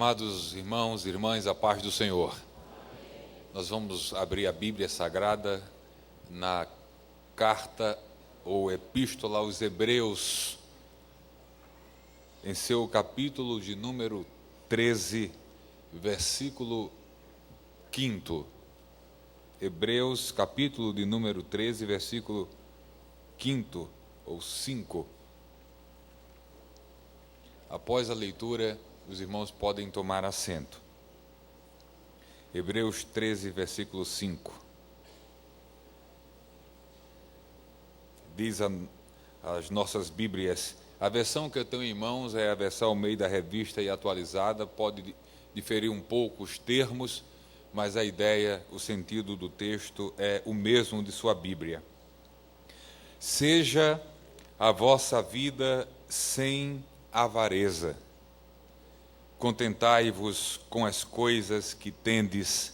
Amados irmãos e irmãs, a paz do Senhor. Nós vamos abrir a Bíblia Sagrada na carta ou epístola aos Hebreus, em seu capítulo de número 13, versículo 5. Hebreus, capítulo de número 13, versículo 5 ou 5. Após a leitura, os irmãos podem tomar assento. Hebreus 13, versículo 5. Diz as nossas Bíblias, a versão que eu tenho em mãos é a versão ao meio da revista e atualizada, pode diferir um pouco os termos, mas a ideia, o sentido do texto é o mesmo de sua Bíblia. Seja a vossa vida sem avareza. Contentai-vos com as coisas que tendes,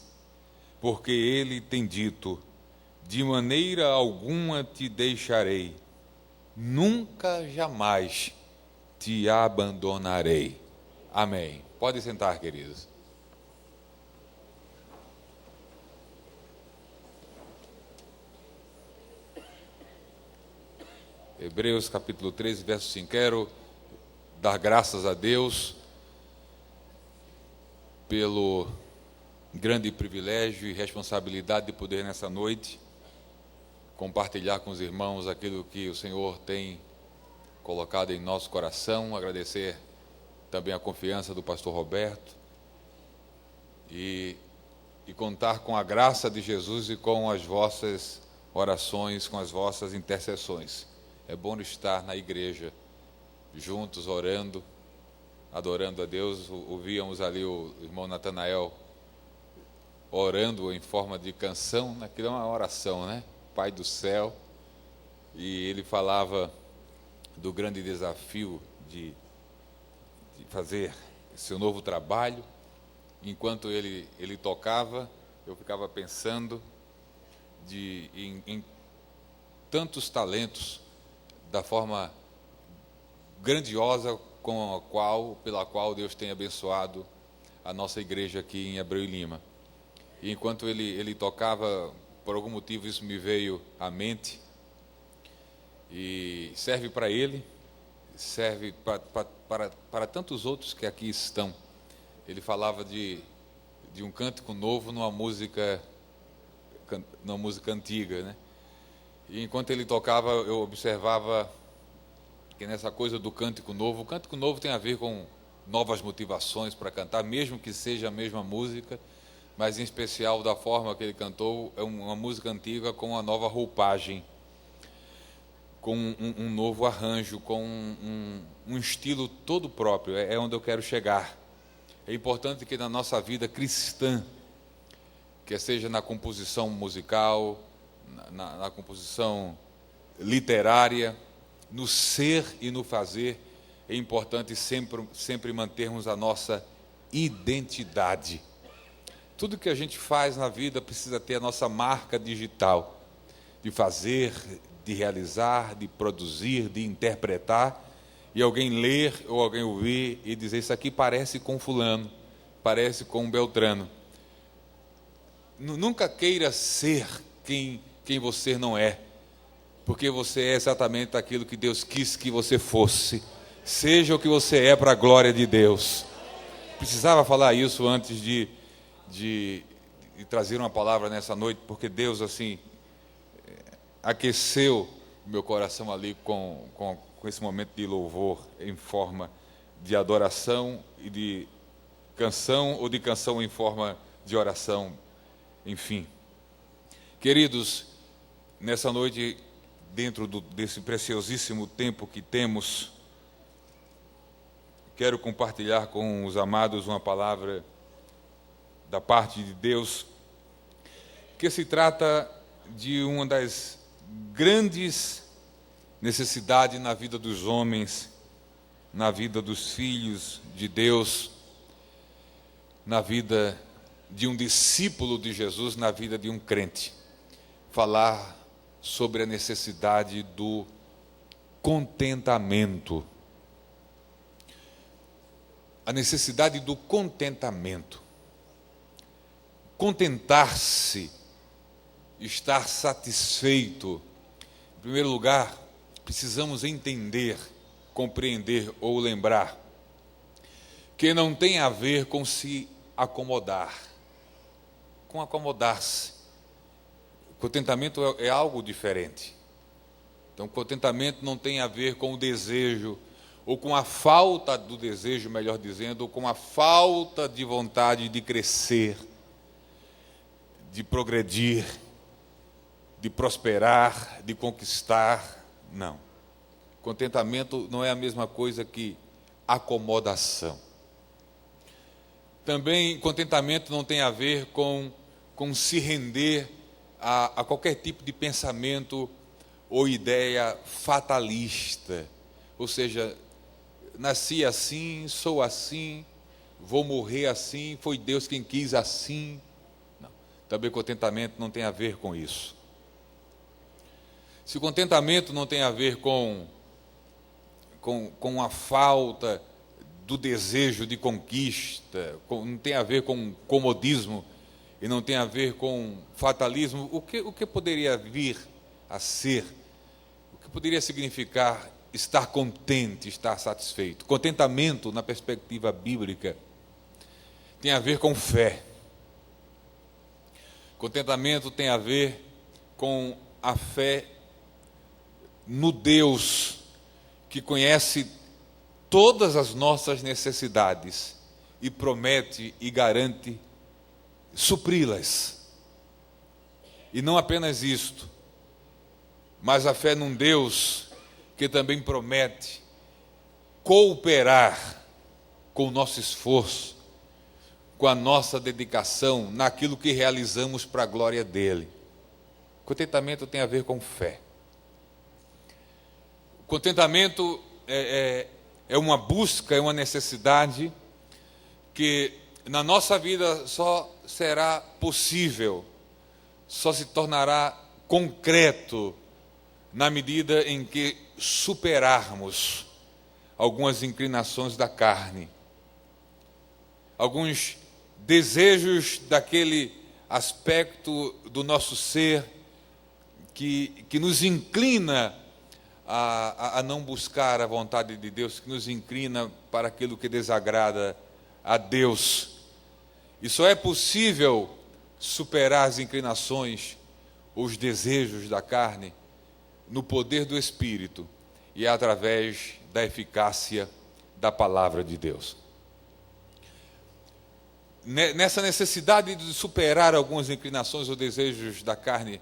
porque ele tem dito, de maneira alguma te deixarei, nunca jamais te abandonarei. Amém. Pode sentar, queridos. Hebreus capítulo 13, verso 5. Quero dar graças a Deus pelo grande privilégio e responsabilidade de poder nessa noite compartilhar com os irmãos aquilo que o Senhor tem colocado em nosso coração. Agradecer também a confiança do pastor Roberto e contar com a graça de Jesus e com as vossas orações, com as vossas intercessões. É bom estar na igreja juntos, orando, adorando a Deus. Ouvíamos ali o irmão Natanael orando em forma de canção, aquilo é uma oração, né? Pai do céu, e ele falava do grande desafio de fazer seu novo trabalho. Enquanto ele tocava, eu ficava pensando em tantos talentos, da forma grandiosa pela qual Deus tem abençoado a nossa igreja aqui em Abreu e Lima. E enquanto ele tocava, por algum motivo isso me veio à mente, e serve para ele, serve para tantos outros que aqui estão. Ele falava de um cântico novo numa música antiga, né? E enquanto ele tocava, eu observava que nessa coisa do cântico novo, o cântico novo tem a ver com novas motivações para cantar, mesmo que seja a mesma música, mas em especial da forma que ele cantou, é uma música antiga com uma nova roupagem, com um novo arranjo, com um estilo todo próprio. É onde eu quero chegar. É importante que na nossa vida cristã, que seja na composição musical, na composição literária, no ser e no fazer, é importante sempre mantermos a nossa identidade. Tudo que a gente faz na vida precisa ter a nossa marca digital, de fazer, de realizar, de produzir, de interpretar, e alguém ler ou alguém ouvir e dizer, isso aqui parece com fulano, parece com Beltrano. Nunca queira ser quem você não é, porque você é exatamente aquilo que Deus quis que você fosse. Seja o que você é para a glória de Deus. Precisava falar isso antes de trazer uma palavra nessa noite, porque Deus assim aqueceu o meu coração ali com esse momento de louvor em forma de adoração e de canção, ou de canção em forma de oração, enfim. Queridos, nessa noite, dentro desse preciosíssimo tempo que temos, quero compartilhar com os amados uma palavra da parte de Deus, que se trata de uma das grandes necessidades na vida dos homens, na vida dos filhos de Deus, na vida de um discípulo de Jesus, na vida de um crente. Falar sobre a necessidade do contentamento. a necessidade do contentamento. Contentar-se, estar satisfeito. Em primeiro lugar, precisamos entender, compreender ou lembrar que não tem a ver com se acomodar, com acomodar-se. Contentamento é algo diferente. Então, contentamento não tem a ver com o desejo, ou com a falta do desejo, melhor dizendo, ou com a falta de vontade de crescer, de progredir, de prosperar, de conquistar. Não. Contentamento não é a mesma coisa que acomodação. Também contentamento não tem a ver com se render a qualquer tipo de pensamento ou ideia fatalista. Ou seja, nasci assim, sou assim, vou morrer assim, foi Deus quem quis assim. Não. Também contentamento não tem a ver com isso. Se o contentamento não tem a ver com a falta do desejo de conquista, não tem a ver com comodismo e não tem a ver com fatalismo, o que poderia vir a ser? O que poderia significar estar contente, estar satisfeito? Contentamento, na perspectiva bíblica, tem a ver com fé. Contentamento tem a ver com a fé no Deus que conhece todas as nossas necessidades e promete e garante supri-las. E não apenas isto, mas a fé num Deus que também promete cooperar com o nosso esforço, com a nossa dedicação naquilo que realizamos para a glória dele. Contentamento tem a ver com fé. Contentamento é uma busca, é uma necessidade que na nossa vida só será possível, só se tornará concreto na medida em que superarmos algumas inclinações da carne, alguns desejos daquele aspecto do nosso ser que nos inclina a não buscar a vontade de Deus, que nos inclina para aquilo que desagrada a Deus. E só é possível superar as inclinações, os desejos da carne, no poder do Espírito e através da eficácia da palavra de Deus. Nessa necessidade de superar algumas inclinações ou desejos da carne,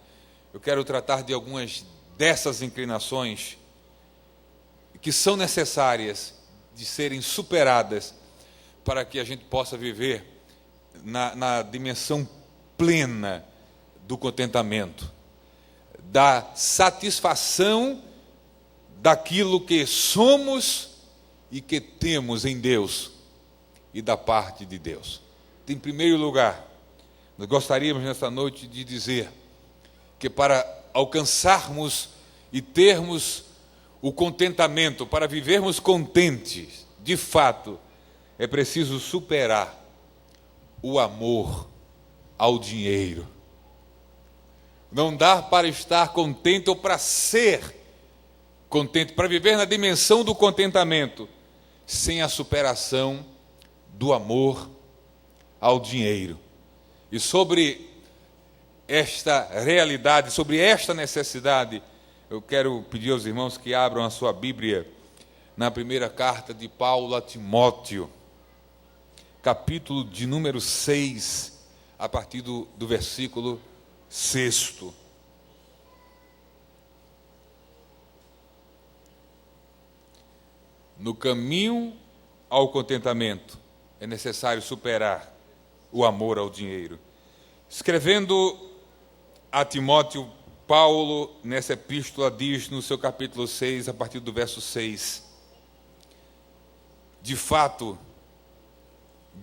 eu quero tratar de algumas dessas inclinações que são necessárias de serem superadas para que a gente possa viver na dimensão plena do contentamento, da satisfação daquilo que somos e que temos em Deus e da parte de Deus. Em primeiro lugar, nós gostaríamos nesta noite de dizer que para alcançarmos e termos o contentamento, para vivermos contentes, de fato, é preciso superar o amor ao dinheiro. Não dá para estar contente ou para ser contente, para viver na dimensão do contentamento, sem a superação do amor ao dinheiro. E sobre esta realidade, sobre esta necessidade, eu quero pedir aos irmãos que abram a sua Bíblia na primeira carta de Paulo a Timóteo, capítulo de número 6, a partir do versículo 6. No caminho ao contentamento é necessário superar o amor ao dinheiro. Escrevendo a Timóteo, Paulo, nessa epístola, diz no seu capítulo 6, a partir do verso 6, de fato,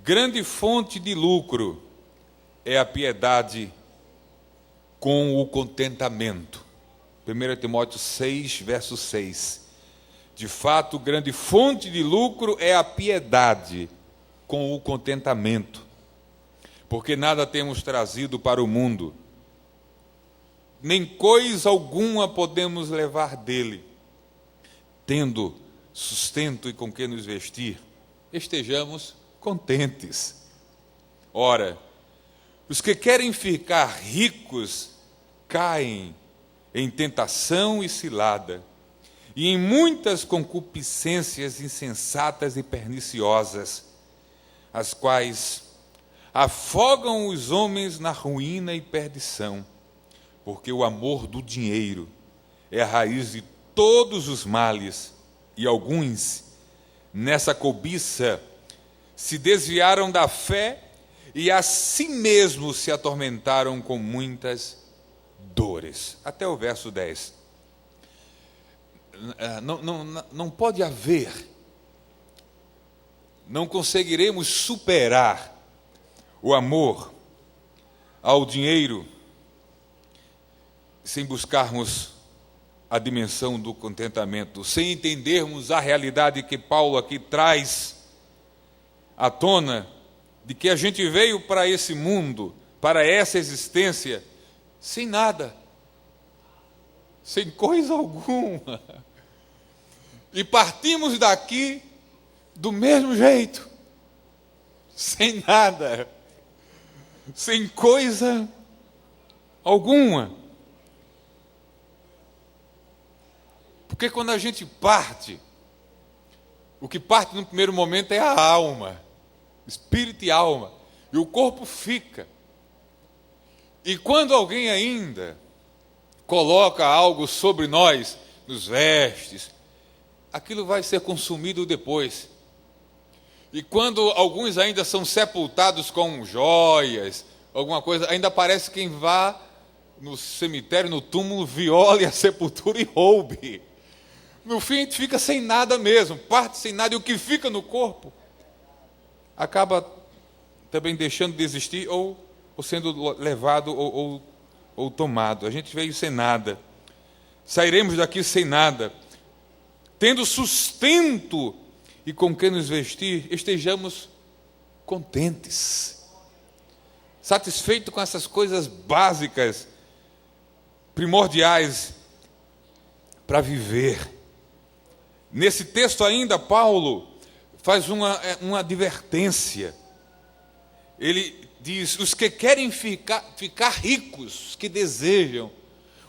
grande fonte de lucro é a piedade com o contentamento. 1 Timóteo 6, verso 6. De fato, grande fonte de lucro é a piedade com o contentamento, porque nada temos trazido para o mundo, nem coisa alguma podemos levar dele. Tendo sustento e com que nos vestir, estejamos contentes. Ora, os que querem ficar ricos caem em tentação e cilada, e em muitas concupiscências insensatas e perniciosas, as quais afogam os homens na ruína e perdição, porque o amor do dinheiro é a raiz de todos os males, e alguns, nessa cobiça, se desviaram da fé e a si mesmos se atormentaram com muitas dores. Até o verso 10. Não pode haver, não conseguiremos superar o amor ao dinheiro sem buscarmos a dimensão do contentamento, sem entendermos a realidade que Paulo aqui traz à tona, de que a gente veio para esse mundo, para essa existência, sem nada, sem coisa alguma, e partimos daqui do mesmo jeito, sem nada, sem coisa alguma. Porque quando a gente parte, o que parte no primeiro momento é a alma, espírito e alma, e o corpo fica. E quando alguém ainda coloca algo sobre nós, nos vestes, aquilo vai ser consumido depois. E quando alguns ainda são sepultados com joias, alguma coisa, ainda parece quem vá no cemitério, no túmulo, viole a sepultura e roube. No fim, a gente fica sem nada mesmo, parte sem nada, e o que fica no corpo acaba também deixando de existir ou sendo levado ou tomado. A gente veio sem nada, sairemos daqui sem nada, tendo sustento e com que nos vestir, estejamos contentes, satisfeitos com essas coisas básicas, primordiais para viver. Nesse texto ainda, Paulo faz uma advertência. Ele diz: os que querem ficar ricos, os que desejam,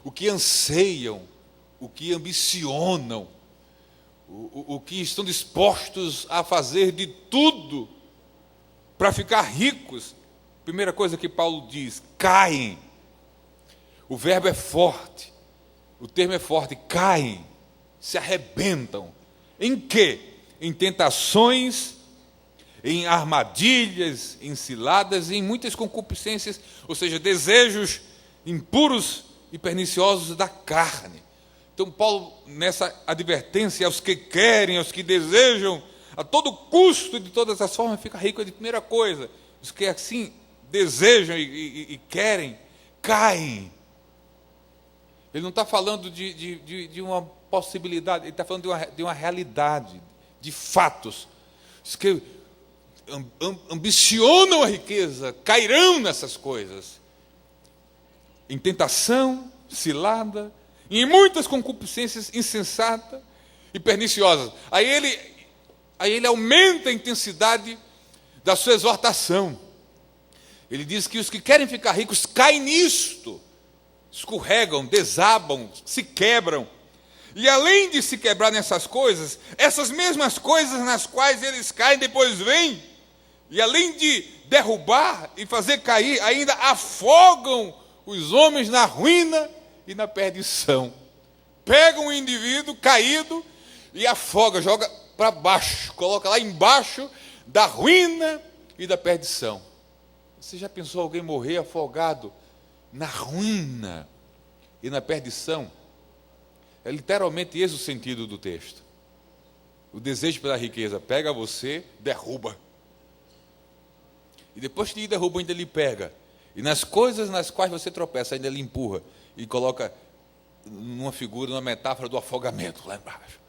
o que anseiam, o que ambicionam, o que estão dispostos a fazer de tudo para ficar ricos, primeira coisa que Paulo diz: caem. O verbo é forte, o termo é forte, caem, se arrebentam. Em quê? Em tentações, em armadilhas, em ciladas, em muitas concupiscências, ou seja, desejos impuros e perniciosos da carne. Então Paulo, nessa advertência aos que querem, aos que desejam, a todo custo, de todas as formas, fica rico, é de primeira coisa. Os que assim desejam e querem, caem. Ele não está falando de uma possibilidade, ele está falando de uma realidade, de fatos. Os que ambicionam a riqueza cairão nessas coisas, em tentação, cilada, e em muitas concupiscências insensatas e perniciosas. Aí ele aumenta a intensidade da sua exortação. Ele diz que os que querem ficar ricos caem nisto, escorregam, desabam, se quebram. E além de se quebrar nessas coisas, essas mesmas coisas nas quais eles caem, depois vêm, e além de derrubar e fazer cair, ainda afogam os homens na ruína e na perdição. Pegam um indivíduo caído e afoga, joga para baixo, coloca lá embaixo da ruína e da perdição. Você já pensou alguém morrer afogado na ruína e na perdição? É literalmente esse o sentido do texto. O desejo pela riqueza pega você, derruba. E depois que lhe derruba, ainda lhe pega. E nas coisas nas quais você tropeça, ainda lhe empurra. E coloca numa figura, numa metáfora do afogamento lá embaixo.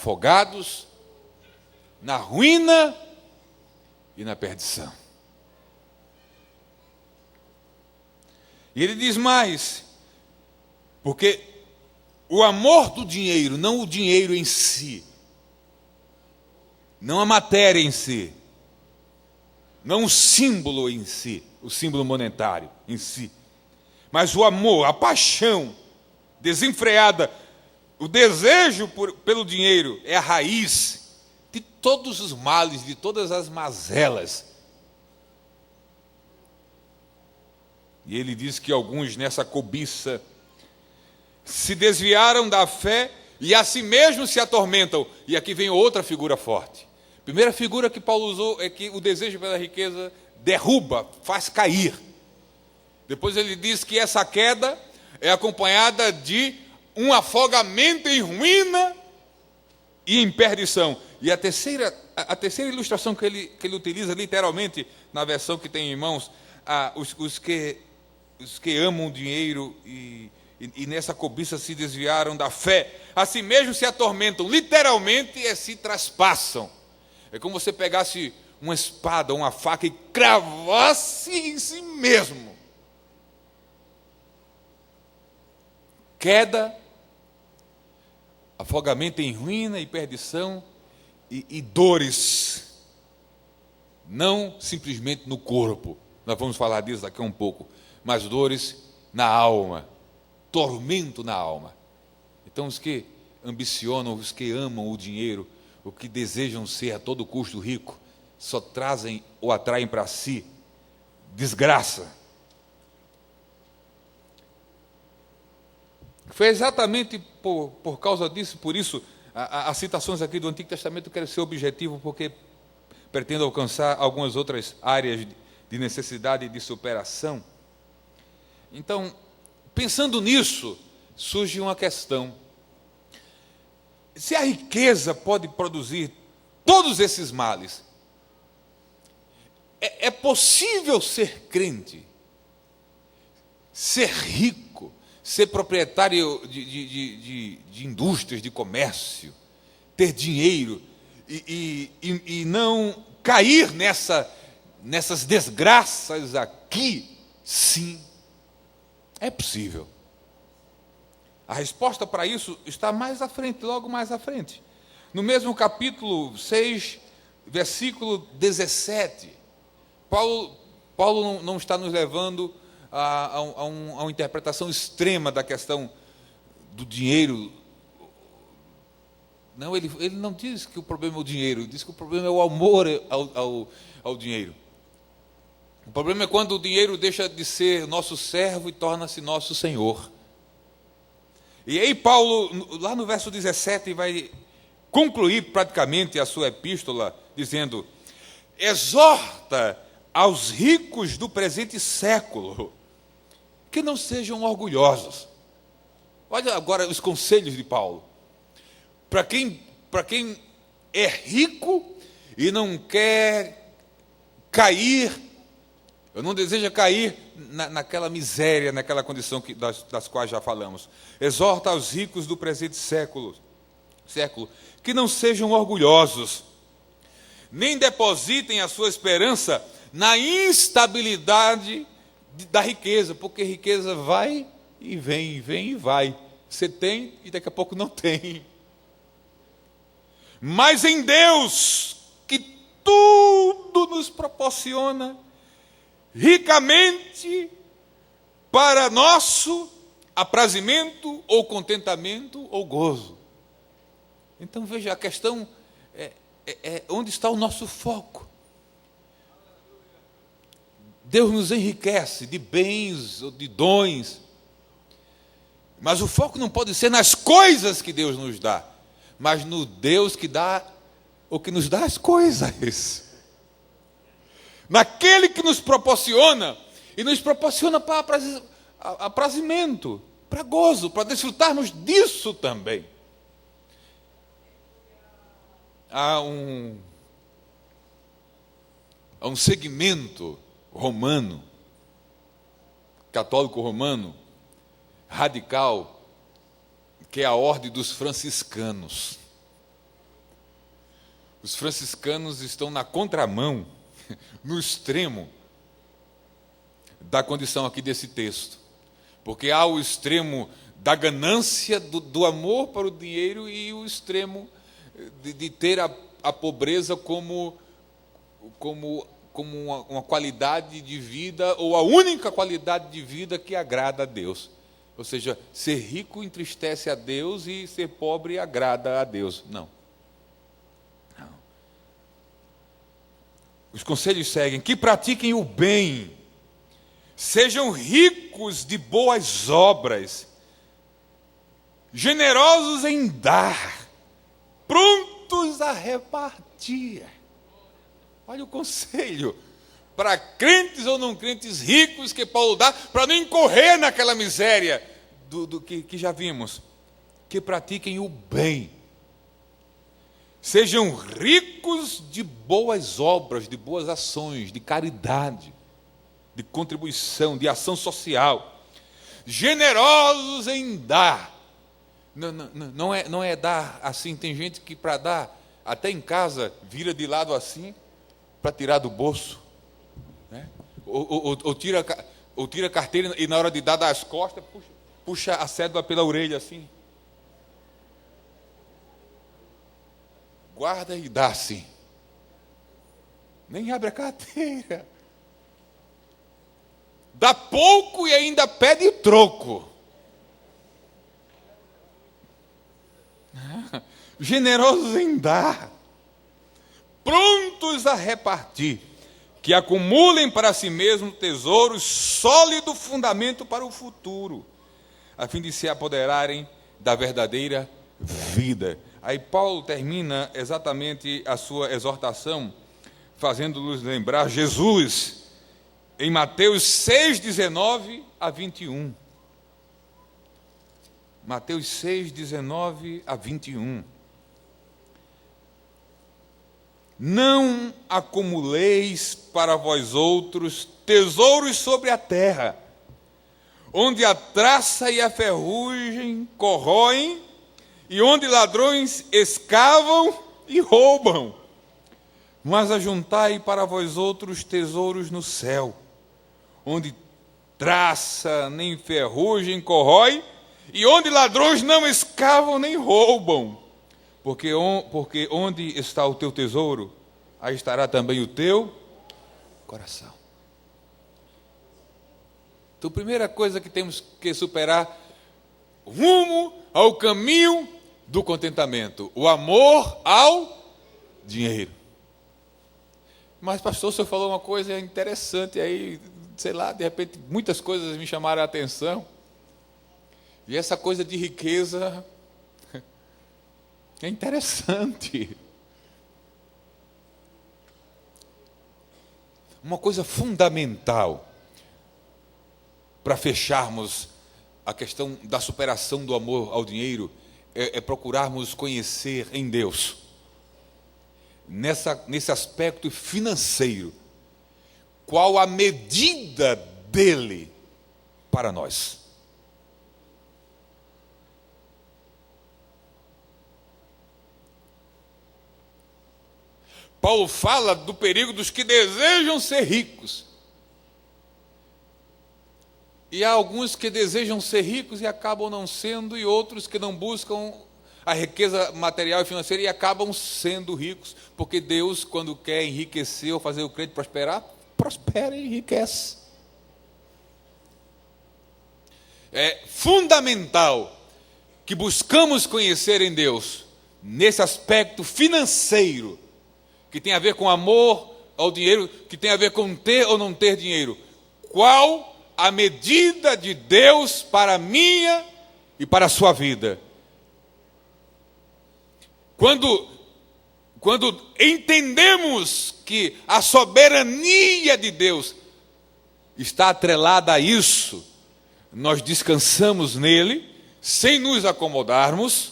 afogados na ruína e na perdição. E ele diz mais, porque o amor do dinheiro, não o dinheiro em si, não a matéria em si, não o símbolo em si, o símbolo monetário em si, mas o amor, a paixão desenfreada, o desejo pelo dinheiro é a raiz de todos os males, de todas as mazelas. E ele diz que alguns nessa cobiça se desviaram da fé e a si mesmos se atormentam. E aqui vem outra figura forte. A primeira figura que Paulo usou é que o desejo pela riqueza derruba, faz cair. Depois ele diz que essa queda é acompanhada de um afogamento em ruína e em perdição. E a terceira ilustração que ele utiliza literalmente, na versão que tem em mãos, os que amam o dinheiro e nessa cobiça se desviaram da fé, a si mesmos se atormentam, literalmente se traspassam. É como você pegasse uma espada, uma faca e cravasse em si mesmo. Queda, afogamento em ruína e perdição e dores, não simplesmente no corpo, nós vamos falar disso daqui a um pouco, mas dores na alma, tormento na alma. Então os que ambicionam, os que amam o dinheiro, o que desejam ser a todo custo rico, só trazem ou atraem para si desgraça. Foi exatamente por causa disso, por isso, as citações aqui do Antigo Testamento querem ser objetivo, porque pretendo alcançar algumas outras áreas de necessidade e de superação. Então, pensando nisso, surge uma questão. Se a riqueza pode produzir todos esses males, é possível ser crente, ser rico, ser proprietário de indústrias, de comércio, ter dinheiro e não cair nessas desgraças aqui? Sim, é possível. A resposta para isso está mais à frente, logo mais à frente. No mesmo capítulo 6, versículo 17, Paulo não está nos levando a uma interpretação extrema da questão do dinheiro. Não, ele não diz que o problema é o dinheiro, ele diz que o problema é o amor ao dinheiro. O problema é quando o dinheiro deixa de ser nosso servo e torna-se nosso senhor. E aí Paulo, lá no verso 17, vai concluir praticamente a sua epístola, dizendo: exorta aos ricos do presente século que não sejam orgulhosos. Olha agora os conselhos de Paulo. Para quem é rico e não quer cair, eu não deseja cair naquela miséria, naquela condição das quais já falamos. Exorta aos ricos do presente século que não sejam orgulhosos, nem depositem a sua esperança na instabilidade da riqueza, porque riqueza vai e vem, vem e vai. Você tem e daqui a pouco não tem. Mas em Deus, que tudo nos proporciona ricamente para nosso aprazimento ou contentamento ou gozo. Então veja, a questão é onde está o nosso foco. Deus nos enriquece de bens ou de dons, mas o foco não pode ser nas coisas que Deus nos dá, mas no Deus que dá ou que nos dá as coisas. Naquele que nos proporciona, e nos proporciona para aprazimento, para gozo, para desfrutarmos disso também. Há um segmento romano, católico romano, radical, que é a ordem dos franciscanos. Os franciscanos estão na contramão, no extremo da condição aqui desse texto. Porque há o extremo da ganância, do amor para o dinheiro, e o extremo de ter a pobreza como uma qualidade de vida, ou a única qualidade de vida que agrada a Deus. Ou seja, ser rico entristece a Deus e ser pobre agrada a Deus. Não. Os conselhos seguem: que pratiquem o bem, sejam ricos de boas obras, generosos em dar, prontos a repartir. Olha o conselho para crentes ou não crentes ricos que Paulo dá, para não incorrer naquela miséria do que já vimos. Que pratiquem o bem, sejam ricos de boas obras, de boas ações, de caridade, de contribuição, de ação social, generosos em dar. Não é dar assim. Tem gente que para dar, até em casa, vira de lado assim, para tirar do bolso, né? ou tira a carteira e na hora de dar, dá as costas, puxa a cédula pela orelha assim. Guarda e dá assim. Nem abre a carteira. Dá pouco e ainda pede troco. Generosos em dar, prontos a repartir, que acumulem para si mesmos tesouros, sólido fundamento para o futuro, a fim de se apoderarem da verdadeira vida. Aí Paulo termina exatamente a sua exortação, fazendo-nos lembrar Jesus, em Mateus 6, 19 a 21. Mateus 6, 19 a 21. Não acumuleis para vós outros tesouros sobre a terra, onde a traça e a ferrugem corroem, e onde ladrões escavam e roubam. Mas ajuntai para vós outros tesouros no céu, onde traça nem ferrugem corrói, e onde ladrões não escavam nem roubam. Porque onde está o teu tesouro, aí estará também o teu coração. Então, a primeira coisa que temos que superar, rumo ao caminho do contentamento, o amor ao dinheiro. Mas, pastor, o senhor falou uma coisa interessante aí, sei lá, de repente muitas coisas me chamaram a atenção. E essa coisa de riqueza é interessante. Uma coisa fundamental para fecharmos a questão da superação do amor ao dinheiro é procurarmos conhecer em Deus, nesse aspecto financeiro, qual a medida dele para nós. Paulo fala do perigo dos que desejam ser ricos. E há alguns que desejam ser ricos e acabam não sendo, e outros que não buscam a riqueza material e financeira e acabam sendo ricos, porque Deus, quando quer enriquecer ou fazer o crente prosperar, prospera e enriquece. É fundamental que buscamos conhecer em Deus, nesse aspecto financeiro, que tem a ver com amor ao dinheiro, que tem a ver com ter ou não ter dinheiro. Qual a medida de Deus para a minha e para a sua vida? Quando entendemos que a soberania de Deus está atrelada a isso, nós descansamos nele, sem nos acomodarmos,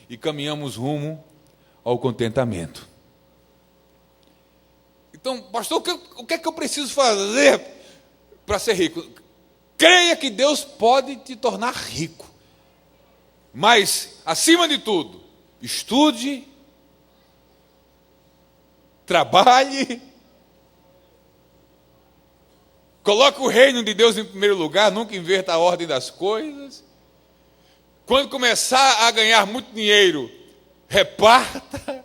e caminhamos rumo ao contentamento. Então, pastor, o que é que eu preciso fazer para ser rico? Creia que Deus pode te tornar rico. Mas, acima de tudo, estude trabalhe, coloque o reino de Deus em primeiro lugar, nunca inverta a ordem das coisas. Quando começar a ganhar muito dinheiro, reparta,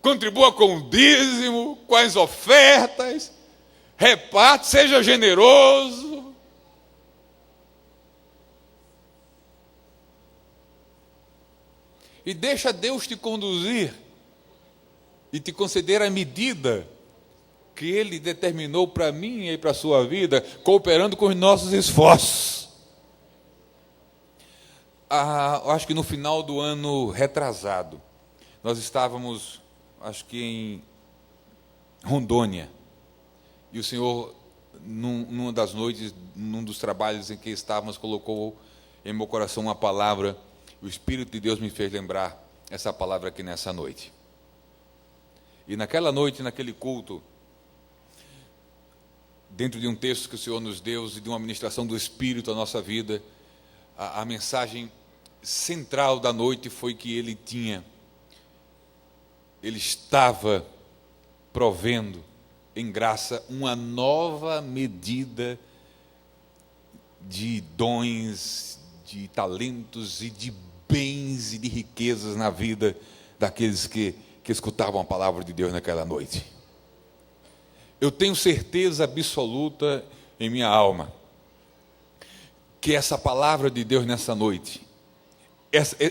contribua com o dízimo, com as ofertas, reparte, seja generoso. E deixa Deus te conduzir e te conceder a medida que Ele determinou para mim e para a sua vida, cooperando com os nossos esforços. Eu acho que no final do ano retrasado, nós estávamos, acho que em Rondônia, e o Senhor, numa das noites, num dos trabalhos em que estávamos, colocou em meu coração uma palavra. O Espírito de Deus me fez lembrar essa palavra aqui nessa noite. E naquela noite, naquele culto, dentro de um texto que o Senhor nos deu e de uma ministração do Espírito à nossa vida, a mensagem central da noite foi que Ele estava provendo em graça uma nova medida de dons, de talentos e de bens e de riquezas na vida daqueles que escutavam a palavra de Deus naquela noite. Eu tenho certeza absoluta em minha alma que essa palavra de Deus nessa noite,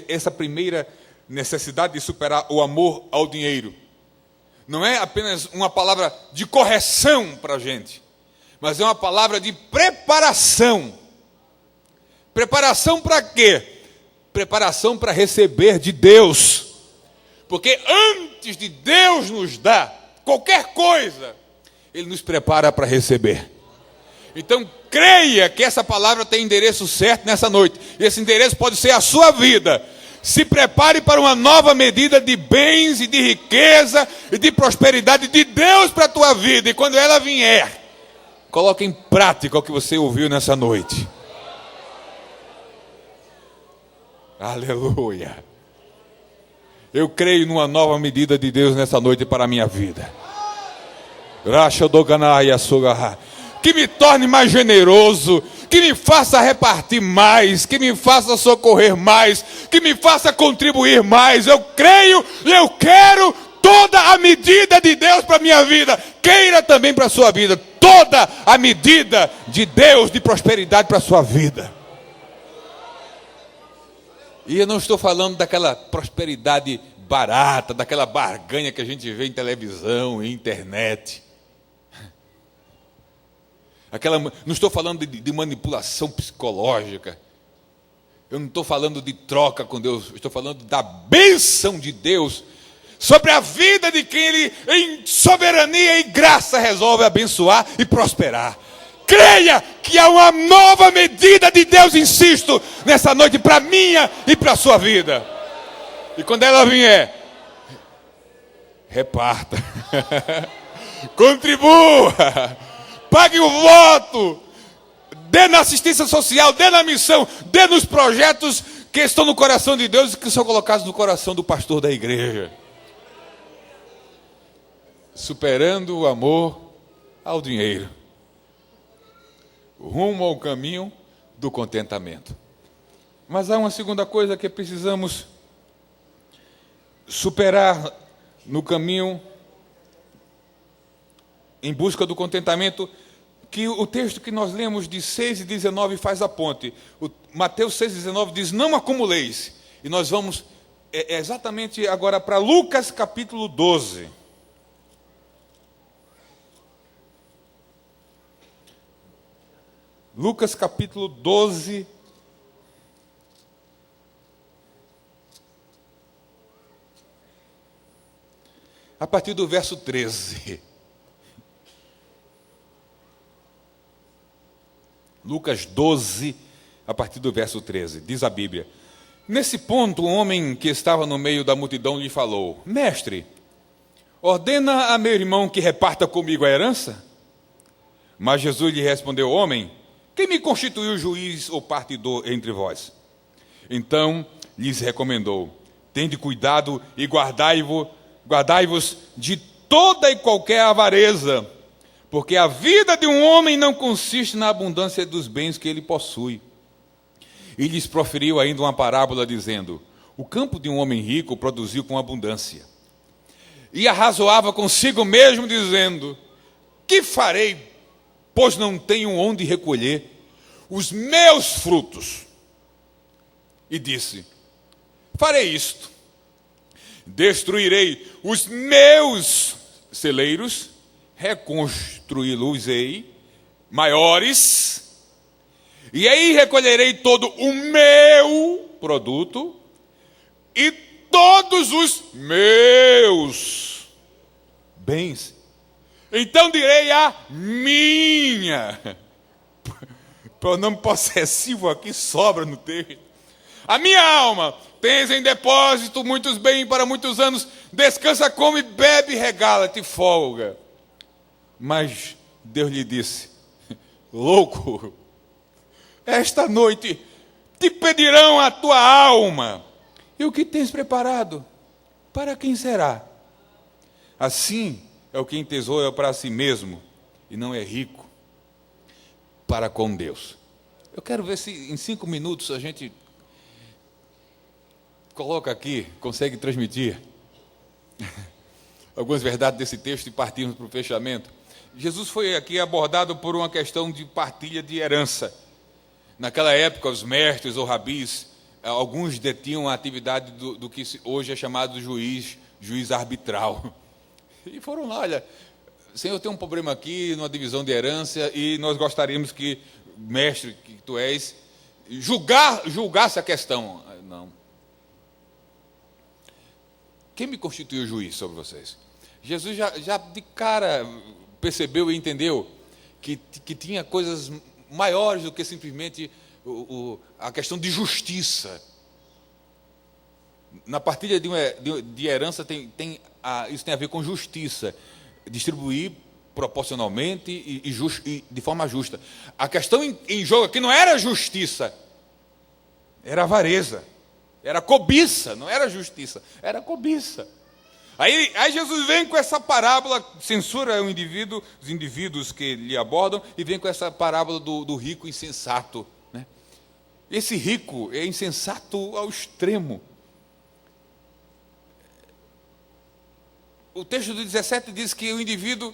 essa primeira necessidade de superar o amor ao dinheiro, não é apenas uma palavra de correção para a gente, mas é uma palavra de preparação. Preparação para quê? Preparação para receber de Deus. Porque antes de Deus nos dar qualquer coisa, Ele nos prepara para receber. Então, creia que essa palavra tem endereço certo nessa noite. E esse endereço pode ser a sua vida. Se prepare para uma nova medida de bens e de riqueza e de prosperidade de Deus para a tua vida. E quando ela vier, coloque em prática o que você ouviu nessa noite. Aleluia. Eu creio numa nova medida de Deus nessa noite para a minha vida. Que me torne mais generoso, que me faça repartir mais, que me faça socorrer mais, que me faça contribuir mais. Eu creio e eu quero toda a medida de Deus para a minha vida. Queira também para a sua vida toda a medida de Deus de prosperidade para a sua vida. E eu não estou falando daquela prosperidade barata, daquela barganha que a gente vê em televisão, em internet. Não estou falando de manipulação psicológica. Eu não estou falando de troca com Deus. Eu estou falando da bênção de Deus sobre a vida de quem Ele, em soberania e graça, resolve abençoar e prosperar. Creia que há uma nova medida de Deus, insisto, nessa noite para a minha e para a sua vida. E quando ela vier, reparta, contribua, pague o voto, dê na assistência social, dê na missão, dê nos projetos que estão no coração de Deus e que são colocados no coração do pastor da igreja. Superando o amor ao dinheiro. Rumo ao caminho do contentamento. Mas há uma segunda coisa que precisamos superar no caminho em busca do contentamento, que o texto que nós lemos de 6 e 19 faz a ponte. Mateus 6 e 19 diz: não acumuleis. E nós vamos exatamente agora para Lucas capítulo 12. Lucas capítulo 12, a partir do verso 13. Lucas 12, a partir do verso 13, diz a Bíblia: nesse ponto, um homem que estava no meio da multidão lhe falou: mestre, ordena a meu irmão que reparta comigo a herança. Mas Jesus lhe respondeu: homem, quem me constituiu juiz ou partidor entre vós? Então lhes recomendou: tende cuidado e guardai-vos guardai-vos de toda e qualquer avareza, porque a vida de um homem não consiste na abundância dos bens que ele possui. E lhes proferiu ainda uma parábola, dizendo: o campo de um homem rico produziu com abundância. E arrazoava consigo mesmo, dizendo: que farei, pois não tenho onde recolher os meus frutos? E disse: farei isto: destruirei os meus celeiros, reconstruí-los-ei maiores, e aí recolherei todo o meu produto e todos os meus bens. Então direi a minha. Pronome possessivo aqui sobra no texto. A minha alma, tens em depósito muitos bens para muitos anos, descansa, come, bebe, regala-te, folga. Mas Deus lhe disse: louco, esta noite te pedirão a tua alma, e o que tens preparado, para quem será? Assim é o que entesoura para si mesmo, e não é rico para com Deus. Eu quero ver se em 5 minutos a gente coloca aqui, consegue transmitir algumas verdades desse texto e partirmos para o fechamento. Jesus foi aqui abordado por uma questão de partilha de herança. Naquela época, os mestres ou rabis, alguns detinham a atividade do que hoje é chamado juiz arbitral. E foram lá: olha, Senhor, tem um problema aqui numa divisão de herança e nós gostaríamos que, mestre que tu és, julgasse a questão. Não. Quem me constituiu juiz sobre vocês? Jesus já de cara percebeu e entendeu que tinha coisas maiores do que simplesmente a questão de justiça. Na partilha de herança isso tem a ver com justiça, distribuir proporcionalmente e de forma justa. A questão em jogo aqui não era justiça, era avareza, era cobiça, não era justiça, era cobiça. Aí Jesus vem com essa parábola, censura os indivíduos que lhe abordam, e vem com essa parábola do rico insensato, né? Esse rico é insensato ao extremo. O texto do 17 diz que o indivíduo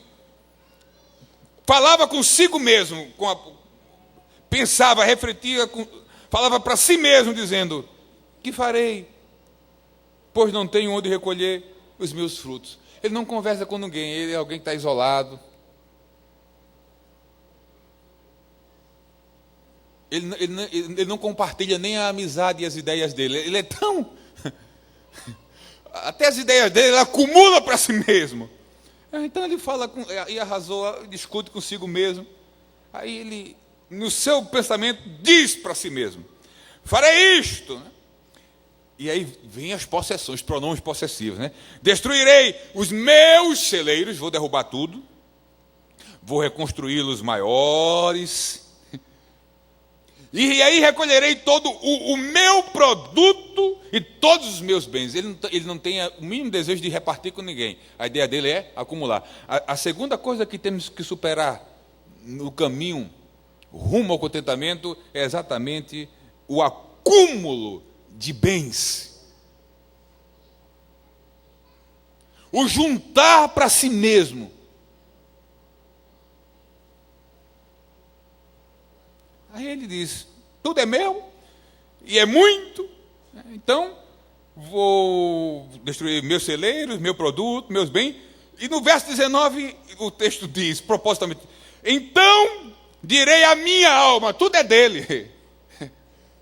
falava consigo mesmo, pensava, refletia, falava para si mesmo, dizendo: que farei, pois não tenho onde recolher os meus frutos. Ele não conversa com ninguém, ele é alguém que está isolado. Ele não compartilha nem a amizade e as ideias dele. Ele é tão... Até as ideias dele ele acumula para si mesmo. Então ele fala e arrasou, discute consigo mesmo. Aí ele, no seu pensamento, diz para si mesmo: farei isto, né? E aí vem as possessões, pronomes possessivos, né? Destruirei os meus celeiros, vou derrubar tudo, vou reconstruí-los maiores, e aí recolherei todo o meu produto e todos os meus bens. Ele não tem o mínimo desejo de repartir com ninguém. A ideia dele é acumular. A segunda coisa que temos que superar no caminho rumo ao contentamento é exatamente o acúmulo de bens. O juntar para si mesmo. Aí ele diz: tudo é meu e é muito, então vou destruir meus celeiros, meu produto, meus bens. E no verso 19 o texto diz, propositalmente: então direi à minha alma, tudo é dele.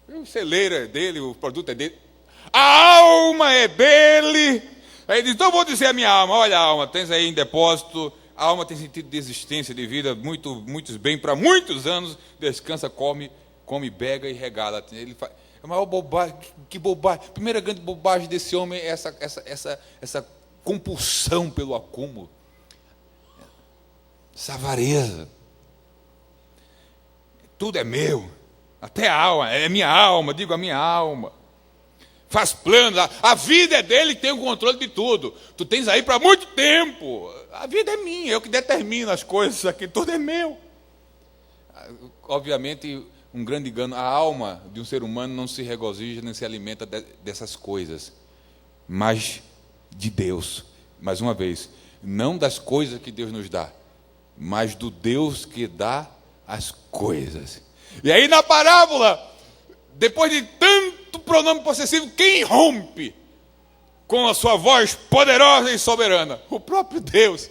O celeiro é dele, o produto é dele, a alma é dele. Aí ele diz: então vou dizer à minha alma: olha, alma, tens aí em depósito, a alma tem sentido de existência, de vida, muitos bens para muitos anos, descansa, come, bega e regala. Ele faz, é a maior bobagem, que bobagem. A primeira grande bobagem desse homem é essa compulsão pelo acúmulo, essa avareza. Tudo é meu. Até a alma, é minha alma, digo a minha alma. faz planos. A vida é dele que tem o controle de tudo. Tu tens aí para muito tempo. A vida é minha, eu que determino as coisas aqui, tudo é meu. Obviamente, um grande engano, a alma de um ser humano não se regozija nem se alimenta dessas coisas, mas de Deus. Mais uma vez, não das coisas que Deus nos dá, mas do Deus que dá as coisas. E aí na parábola, depois de tanto pronome possessivo, quem rompe com a sua voz poderosa e soberana? O próprio Deus.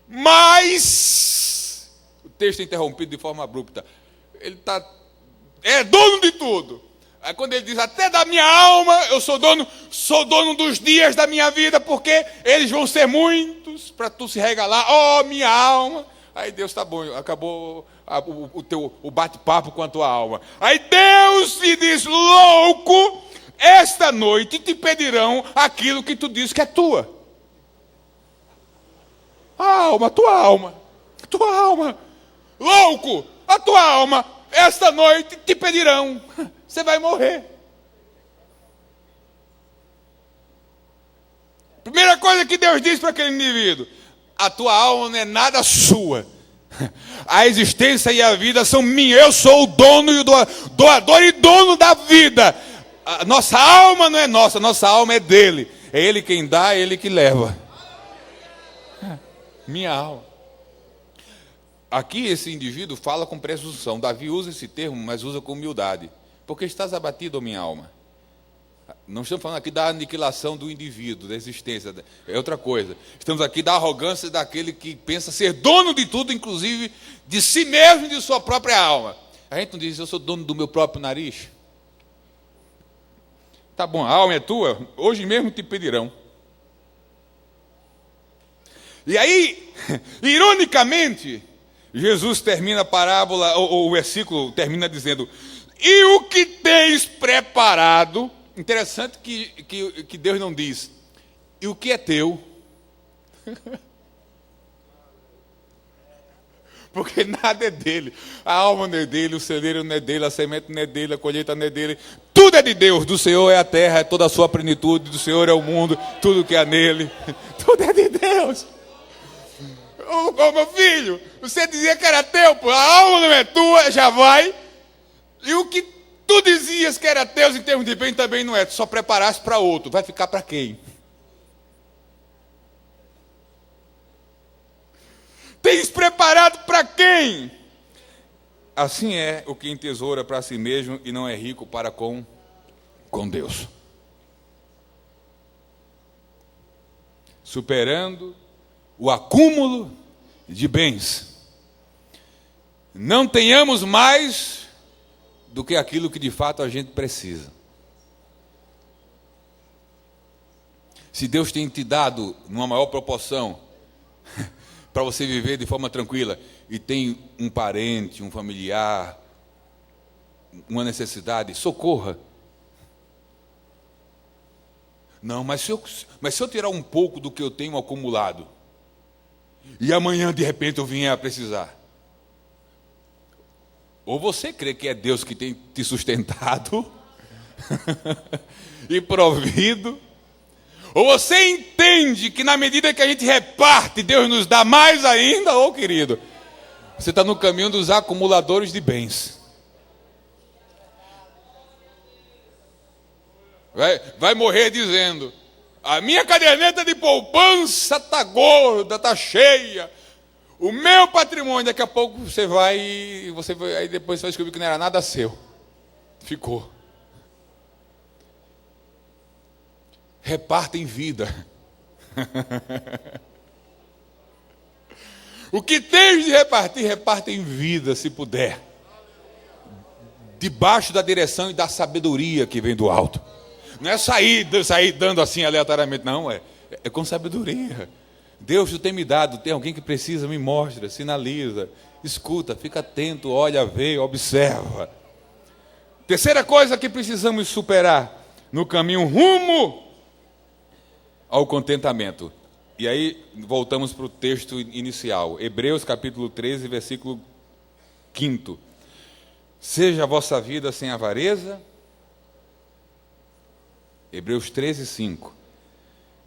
Mas o texto é interrompido de forma abrupta. Ele é dono de tudo. Aí quando ele diz, até da minha alma, eu sou dono dos dias da minha vida, porque eles vão ser muitos para tu se regalar, oh minha alma. Aí Deus, tá bom, acabou o bate-papo com a tua alma. Aí Deus lhe diz, louco, esta noite te pedirão aquilo que tu diz que é tua. A alma, tua alma, tua alma. Louco, a tua alma, esta noite te pedirão. Você vai morrer. Primeira coisa que Deus diz para aquele indivíduo: a tua alma não é nada sua. A existência e a vida são minhas. Eu sou o dono e o doador e dono da vida. A nossa alma não é nossa, nossa alma é dele. É ele quem dá, é ele que leva. Minha alma. Aqui esse indivíduo fala com presunção. Davi usa esse termo, mas usa com humildade. Porque estás abatido, minha alma. Não estamos falando aqui da aniquilação do indivíduo, da existência. É outra coisa. Estamos aqui da arrogância daquele que pensa ser dono de tudo, inclusive de si mesmo e de sua própria alma. A gente não diz, eu sou dono do meu próprio nariz. Tá bom, a alma é tua, hoje mesmo te pedirão. E aí, ironicamente, Jesus termina a parábola, ou o versículo termina dizendo, e o que tens preparado? Interessante que Deus não diz, e o que é teu? Porque nada é dele. A alma não é dele, o celeiro não é dele, a semente não é dele, a colheita não é dele. Tudo é de Deus. Do Senhor é a terra, é toda a sua plenitude. Do Senhor é o mundo, tudo que há nele. Tudo é de Deus. Ô meu filho, você dizia que era teu, pô. A alma não é tua, já vai. E o que tu dizias que era teu em termos de bem também não é. Tu só preparaste para outro. Vai ficar para quem? Tens preparado para quem? Assim é o que entesoura para si mesmo e não é rico para com Deus. Superando o acúmulo de bens. Não tenhamos mais do que aquilo que de fato a gente precisa. Se Deus tem te dado numa maior proporção para você viver de forma tranquila, e tem um parente, um familiar, uma necessidade, socorra. Não, mas se eu tirar um pouco do que eu tenho acumulado, e amanhã de repente eu vier a precisar, ou você crê que é Deus que tem te sustentado e provido, ou você entende que na medida que a gente reparte, Deus nos dá mais ainda, ô querido, você está no caminho dos acumuladores de bens. Vai morrer dizendo, a minha caderneta de poupança está gorda, está cheia, o meu patrimônio, daqui a pouco você vai, aí depois você vai descobrir que não era nada seu, ficou. Reparta em vida. O que tens de repartir, reparta em vida, se puder. Debaixo da direção e da sabedoria que vem do alto. Não é sair dando assim aleatoriamente, não. É com sabedoria. Deus, tu tem me dado, tem alguém que precisa, me mostra, sinaliza, escuta, fica atento, olha, vê, observa. Terceira coisa que precisamos superar no caminho rumo ao contentamento. E aí voltamos para o texto inicial, Hebreus capítulo 13, versículo 5. Seja a vossa vida sem avareza, Hebreus 13, 5.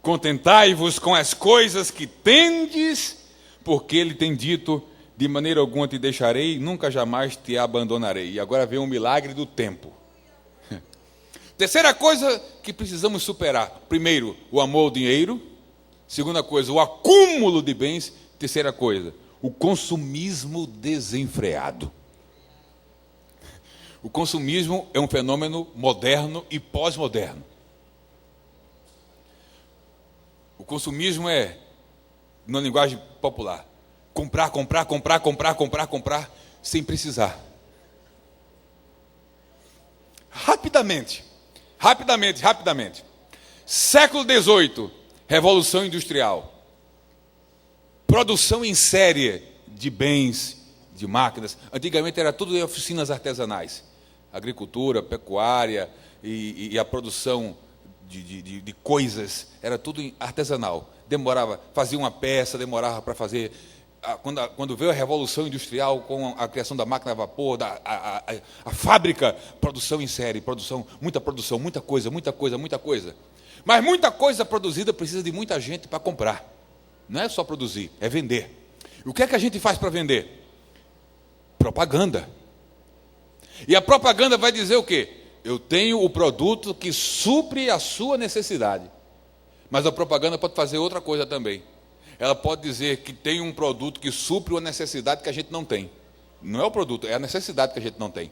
Contentai-vos com as coisas que tendes, porque ele tem dito, de maneira alguma te deixarei, nunca jamais te abandonarei. E agora vem o milagre do tempo. Terceira coisa que precisamos superar. Primeiro, o amor ao dinheiro. Segunda coisa, o acúmulo de bens. Terceira coisa, o consumismo desenfreado. O consumismo é um fenômeno moderno e pós-moderno. O consumismo é, na linguagem popular, comprar, sem precisar. Rapidamente. Século XVIII, Revolução Industrial. Produção em série de bens, de máquinas. Antigamente era tudo em oficinas artesanais. Agricultura, pecuária e a produção de coisas. Era tudo artesanal. Demorava, fazia uma peça, demorava para fazer. Quando veio a Revolução Industrial, com a criação da máquina a vapor, a fábrica, produção em série, muita coisa. Mas muita coisa produzida precisa de muita gente para comprar. Não é só produzir, é vender. E o que é que a gente faz para vender? Propaganda. E a propaganda vai dizer o quê? Eu tenho o produto que supre a sua necessidade. Mas a propaganda pode fazer outra coisa também. Ela pode dizer que tem um produto que supre uma necessidade que a gente não tem. Não é o produto, é a necessidade que a gente não tem.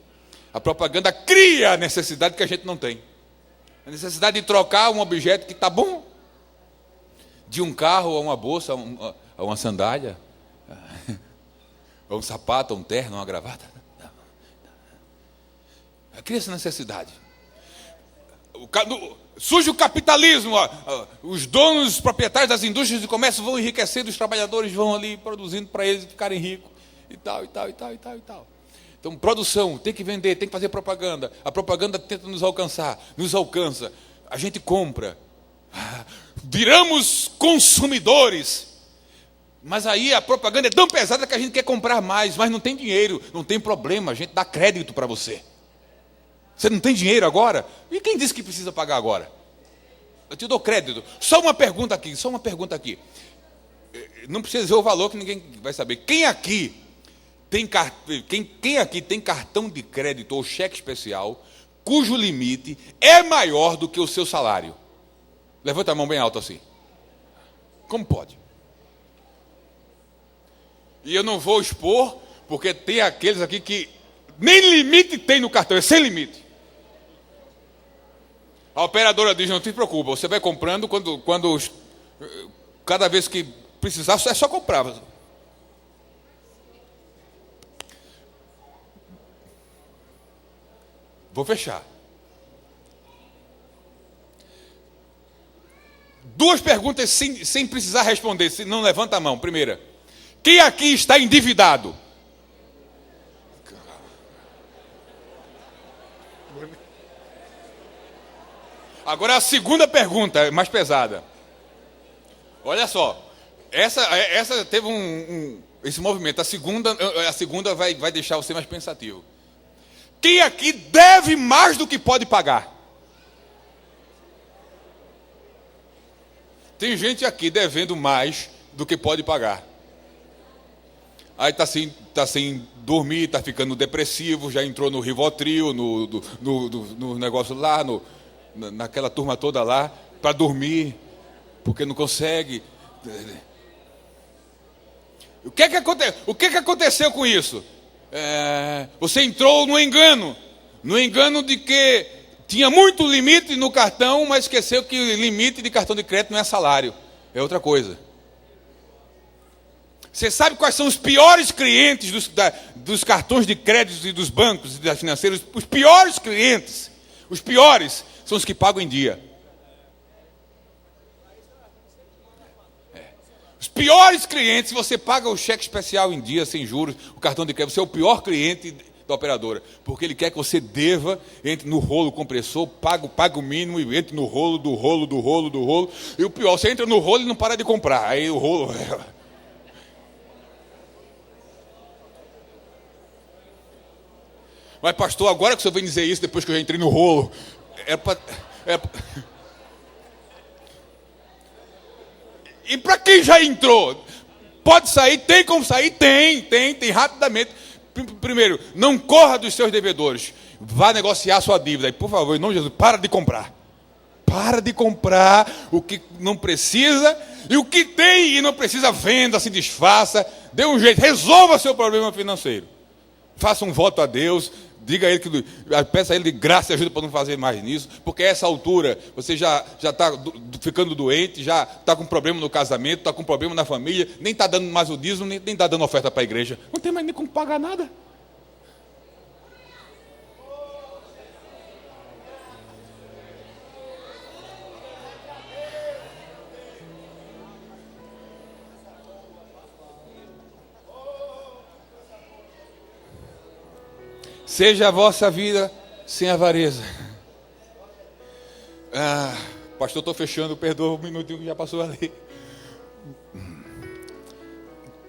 A propaganda cria a necessidade que a gente não tem. A necessidade de trocar um objeto que está bom. De um carro a uma bolsa, a uma sandália, a um sapato, a um terno, a uma gravata. Cria essa necessidade. Surge o capitalismo, os donos, os proprietários das indústrias de comércio vão enriquecendo, os trabalhadores vão ali produzindo para eles ficarem ricos, e tal. Então, produção, tem que vender, tem que fazer propaganda. A propaganda tenta nos alcança, a gente compra, viramos consumidores. Mas aí a propaganda é tão pesada que a gente quer comprar mais, mas não tem dinheiro, não tem problema, a gente dá crédito para você. Você não tem dinheiro agora? E quem disse que precisa pagar agora? Eu te dou crédito. Só uma pergunta aqui. Não precisa dizer o valor que ninguém vai saber. Quem aqui tem cartão de crédito ou cheque especial cujo limite é maior do que o seu salário? Levanta a mão bem alto assim. Como pode? E eu não vou expor, porque tem aqueles aqui que nem limite tem no cartão, é sem limite. A operadora diz, não te preocupa, você vai comprando cada vez que precisar, é só comprar. Vou fechar. Duas perguntas sem precisar responder, se não levanta a mão. Primeira, quem aqui está endividado? Agora a segunda pergunta, é mais pesada. Olha só, essa teve esse movimento. A segunda vai deixar você mais pensativo. Quem aqui deve mais do que pode pagar? Tem gente aqui devendo mais do que pode pagar. Aí está sem dormir, está ficando depressivo, já entrou no Rivotril, no negócio lá, naquela turma toda lá, para dormir, porque não consegue. O que que aconteceu com isso? Você entrou no engano de que tinha muito limite no cartão, mas esqueceu que o limite de cartão de crédito não é salário, é outra coisa. Você sabe quais são os piores clientes dos cartões de crédito e dos bancos e das financeiras? Os piores clientes, os piores, são os que pagam em dia. Os piores clientes, se você paga o cheque especial em dia, sem juros, o cartão de crédito, você é o pior cliente da operadora, porque ele quer que você deva, entre no rolo compressor, paga o mínimo e entre no rolo, do rolo. E o pior, você entra no rolo e não para de comprar. Aí o rolo... Mas pastor, agora que o senhor vem dizer isso, depois que eu já entrei no rolo, E para quem já entrou, pode sair, tem como sair? Tem rapidamente. Primeiro, não corra dos seus devedores. Vá negociar sua dívida. E, por favor, em nome de Jesus, para de comprar. Para de comprar o que não precisa. E o que tem e não precisa, venda, se desfaça. Dê um jeito, resolva seu problema financeiro. Faça um voto a Deus. Diga a ele que peça a ele de graça e ajuda para não fazer mais nisso, porque a essa altura você já está ficando doente, já está com problema no casamento, está com problema na família, nem está dando mais o dízimo, nem está dando oferta para a igreja. Não tem mais nem como pagar nada. Seja a vossa vida sem avareza. Pastor, estou fechando, perdoa um minutinho que já passou ali.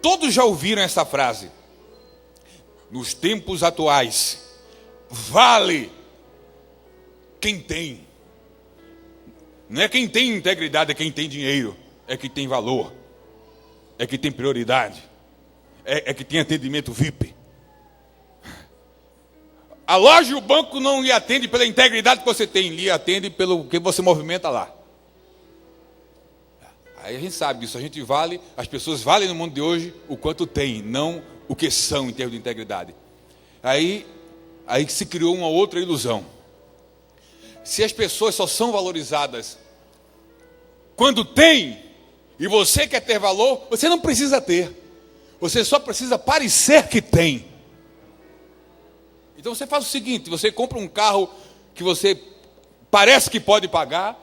Todos já ouviram essa frase. Nos tempos atuais, vale quem tem. Não é quem tem integridade, é quem tem dinheiro. É quem tem valor. É quem tem prioridade. É quem tem atendimento VIP. A loja e o banco não lhe atende pela integridade que você tem, lhe atende pelo que você movimenta lá. Aí a gente sabe disso, as pessoas valem no mundo de hoje o quanto tem, não o que são em termos de integridade. Aí se criou uma outra ilusão. Se as pessoas só são valorizadas quando tem, e você quer ter valor, você não precisa ter. Você só precisa parecer que tem. Então você faz o seguinte, você compra um carro que você parece que pode pagar,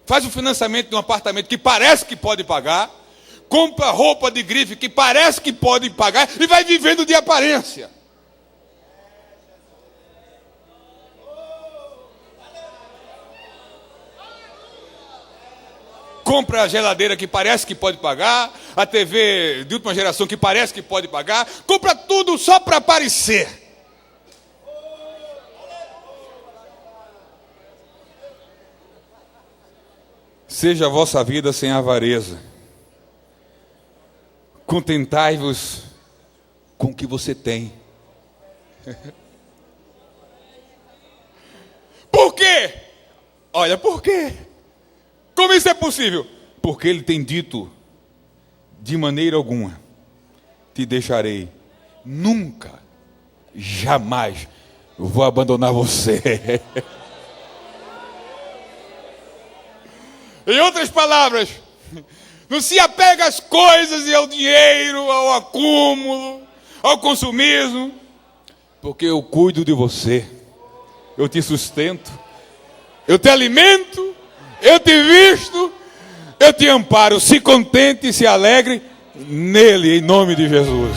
faz o financiamento de um apartamento que parece que pode pagar, compra roupa de grife que parece que pode pagar e vai vivendo de aparência. Compra a geladeira que parece que pode pagar, a TV de última geração que parece que pode pagar, compra tudo só para aparecer. Seja a vossa vida sem avareza. Contentai-vos com o que você tem. Por quê? Olha, por quê? Como isso é possível? Porque ele tem dito, de maneira alguma, te deixarei. Nunca, jamais vou abandonar você. Em outras palavras, não se apega às coisas e ao dinheiro, ao acúmulo, ao consumismo, porque eu cuido de você, eu te sustento, eu te alimento, eu te visto, eu te amparo. Se contente e se alegre nele, em nome de Jesus.